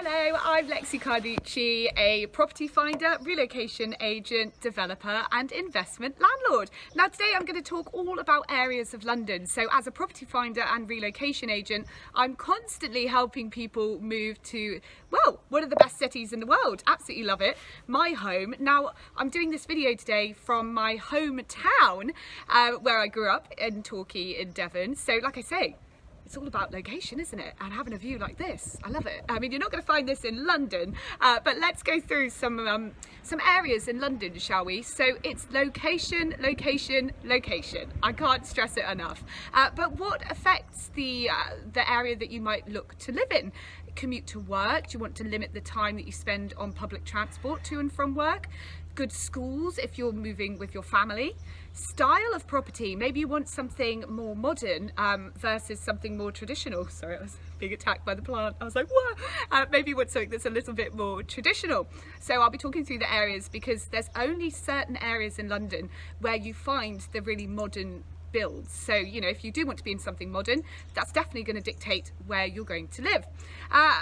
Hello, I'm Lexie Carducci, a property finder, relocation agent, developer and investment landlord. Now today I'm going to talk all about areas of London. So as a property finder and relocation agent, I'm constantly helping people move to, well, one of the best cities in the world. Absolutely love it. My home. Now I'm doing this video today from my hometown where I grew up in Torquay in Devon. So like I say, it's all about location, isn't it? And having a view like this. I love it. I mean, you're not going to find this in London, but let's go through some areas in London, shall we? So it's location, location, location. I can't stress it enough. But what affects the area that you might look to live in? Commute to work? Do you want to limit the time that you spend on public transport to and from work? Good schools if you're moving with your family. Style of property, maybe you want something more modern versus something more traditional. Sorry, I was being attacked by the plant. I was like, what? Maybe you want something that's a little bit more traditional. So I'll be talking through the areas because there's only certain areas in London where you find the really modern builds. So, you know, if you do want to be in something modern, that's definitely going to dictate where you're going to live.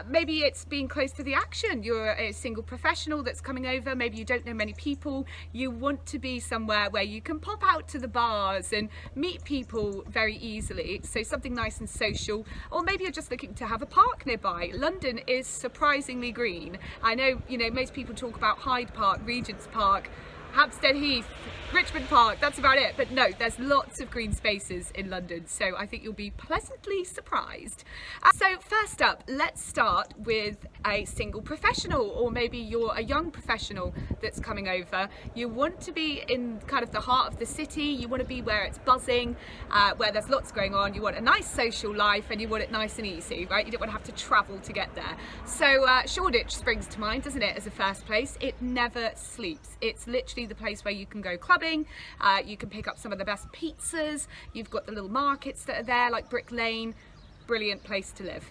Maybe it's being close to the action. You're a single professional that's coming over. Maybe you don't know many people. You want to be somewhere where you can pop out to the bars and meet people very easily. So something nice and social. Or maybe you're just looking to have a park nearby. London is surprisingly green. I know, you know, most people talk about Hyde Park, Regent's Park, Hampstead Heath, Richmond Park, that's about it. But no, there's lots of green spaces in London, so I think you'll be pleasantly surprised. So first up, let's start with a single professional, or maybe you're a young professional that's coming over. You want to be in kind of the heart of the city, you want to be where it's buzzing, where there's lots going on, you want a nice social life and you want it nice and easy, right? You don't want to have to travel to get there. So Shoreditch springs to mind, doesn't it, as a first place? It never sleeps. It's literally the place where you can go clubbing, you can pick up some of the best pizzas, you've got the little markets that are there like Brick Lane. Brilliant place to live.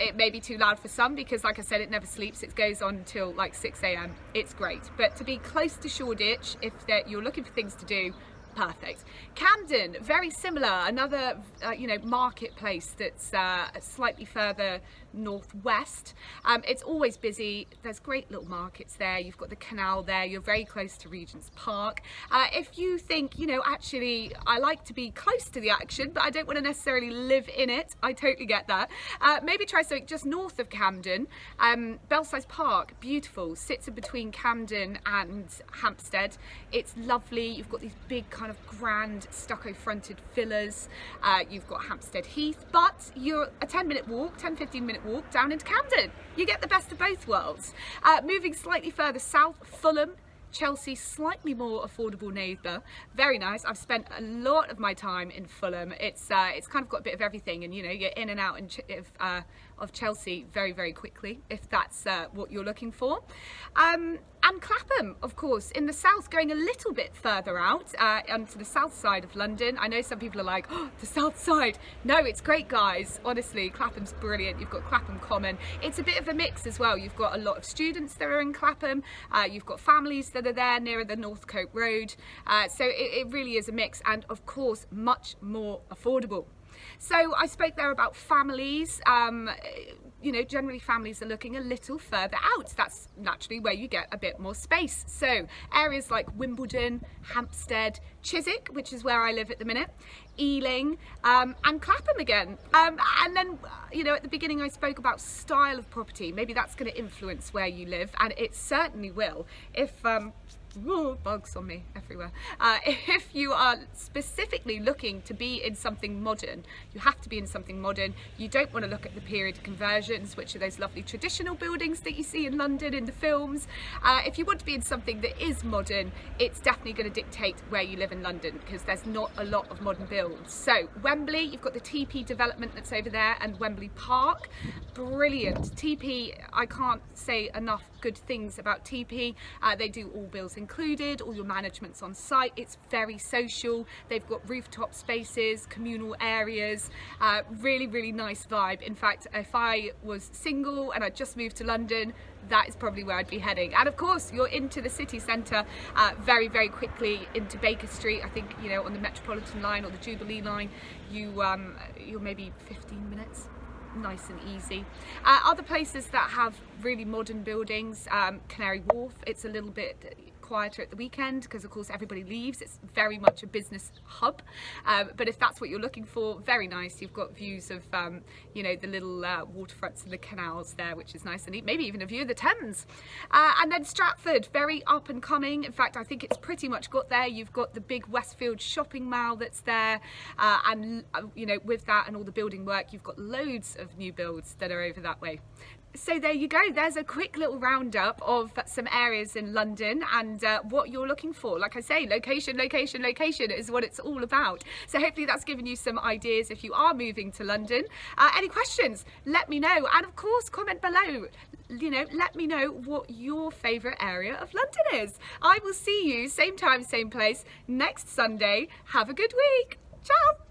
It may be too loud for some because, like I said, it never sleeps. It goes on until like 6 a.m. It's great, but to be close to Shoreditch, if you're looking for things to do, perfect. Camden, very similar, another you know, marketplace that's slightly further northwest. It's always busy. There's great little markets there. You've got the canal there. You're very close to Regent's Park. If you think, you know, actually I like to be close to the action but I don't want to necessarily live in it, I totally get that. Maybe try something just north of Camden. Belsize Park, beautiful, sits in between Camden and Hampstead. It's lovely. You've got these big kind of grand stucco fronted villas. You've got Hampstead Heath, but you're a 10-minute walk, 10-15 minute walk down into Camden. You get the best of both worlds. Moving slightly further south, Fulham, Chelsea, slightly more affordable neighbour. Very nice. I've spent a lot of my time in Fulham. It's kind of got a bit of everything, and you know, you're in and out of Chelsea very, very quickly if that's what you're looking for. And Clapham, of course, in the south, going a little bit further out onto the south side of London. I know some people are like, oh, the south side. No, it's great, guys. Honestly, Clapham's brilliant. You've got Clapham Common. It's a bit of a mix as well. You've got a lot of students that are in Clapham. You've got families that are there nearer the Northcote Road. So it really is a mix, and of course, much more affordable. So I spoke there about families. You know, generally families are looking a little further out. That's naturally where you get a bit more space. So areas like Wimbledon, Hampstead, Chiswick, which is where I live at the minute, Ealing, and Clapham again. And then, you know, at the beginning I spoke about style of property. Maybe that's going to influence where you live, and it certainly will. If bugs on me everywhere. If you are specifically looking to be in something modern, you have to be in something modern. You don't want to look at the period conversions, which are those lovely traditional buildings that you see in London in the films. If you want to be in something that is modern, it's definitely going to dictate where you live in London because there's not a lot of modern builds. So Wembley, you've got the TP development that's over there, and Wembley Park, brilliant. TP, I can't say enough good things about TP. They do all bills included, all your management's on site. It's very social. They've got rooftop spaces, communal areas, really, really nice vibe. In fact, if I was single and I just moved to London, that is probably where I'd be heading. And of course, you're into the city centre very, very quickly into Baker Street. I think, you know, on the Metropolitan line or the Jubilee line, you're maybe 15 minutes. nice and easy. Other places that have really modern buildings, Canary Wharf, it's a little bit quieter at the weekend because of course everybody leaves. It's very much a business hub, but if that's what you're looking for, very nice. You've got views of you know, the little waterfronts and the canals there, which is nice and neat. Maybe even a view of the Thames. And then Stratford, very up and coming. In fact, I think it's pretty much got there. You've got the big Westfield shopping mall that's there, and you know, with that and all the building work, you've got loads of new builds that are over that way. So there you go, there's a quick little roundup of some areas in London and what you're looking for. Like I say, location, location, location is what it's all about. So hopefully that's given you some ideas if you are moving to London. Any questions, let me know. And of course, comment below. You know, let me know what your favourite area of London is. I will see you same time, same place next Sunday. Have a good week. Ciao.